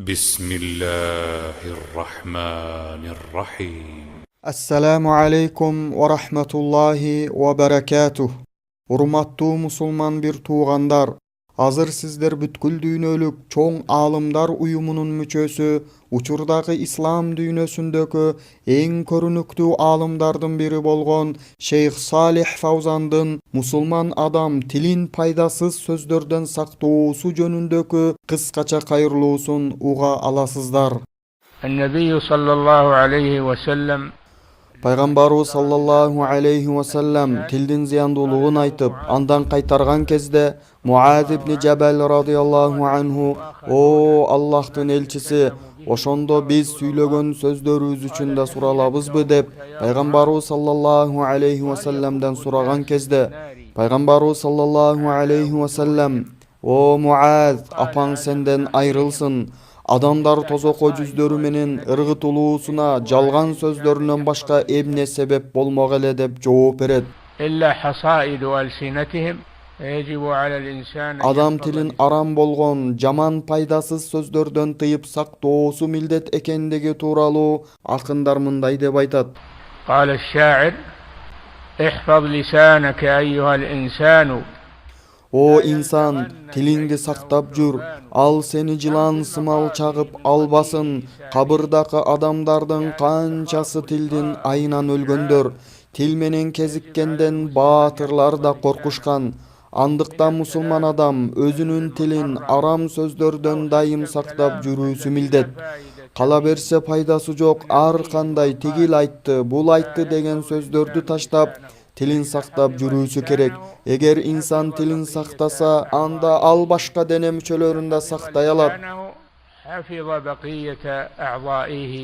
بسم الله الرحمن الرحيم. Assalamu alaikum wa rahmatullahi wa barakatuh. Urmattуу musulman bir tuğandar. Azır sizler бүткүл dünölük çoğun alımlar uyumunun müçösü, uçurdagı İslam dünyösündökü en körünüktүү alımdardın biri bolgon Şeyh Salih Fawzandın musulman adam tilin paydasız sözdörden saktoosu jönündökü kıskaça kayırloosun uga alasızlar. النبي صلى الله عليه وسلم Пайгамбарыбыз саллаллаху алейхи ва саллям тилдин зыяндуулугун айтып, андан кайтарган кезде Муаз ибн Жабал радияллаху анху: "О Аллахтын элчиси, ошондо биз сүйлөгөн сөздөрүбүз үчүн да суралабызбы?" деп Пайгамбарыбыз саллаллаху алейхи ва саллямдан сураган кезде, Пайгамбарыбыз саллаллаху алейхи ва саллям: "О Муаз, апаң сенден айрылсын. Адамдар тозокой жүздөрү менен ыргытылуусуна жалган сөздөрүнөн башка эмне себеп болмок эле" деп жооп берет. إلا حصائد ألسنتهم يجب على الإنسان أن Адам يحفظ тилин арам болгон жаман пайдасыз сөздөрдөн тыйып сактоосу милдет экендиги тууралуу акындар мындай деп айтат. قال الشاعر احفظ لسانك أيها الإنسان О инсан, тилиңди сактап жүр, ал сени жылан сымал чагып албасын. Кабырдагы адамдардын канчасы тилдин айынан өлгөндөр, тил менен кезиккенден баатырлар да коркушкан. Андыктан мусулман адам өзүнүн тилин арам сөздөрдөн дайым сактап жүрүүсү милдет. Кала берсе пайдасы жок ар кандай тигил айтты, бул айтты деген сөздөрдү таштап, тилин сактап жүрүүсү керек. Эгер инсан тилин сактаса, анда ал башка дене мүчөлөрүн да сактай алат. حفظ بقية أعضائه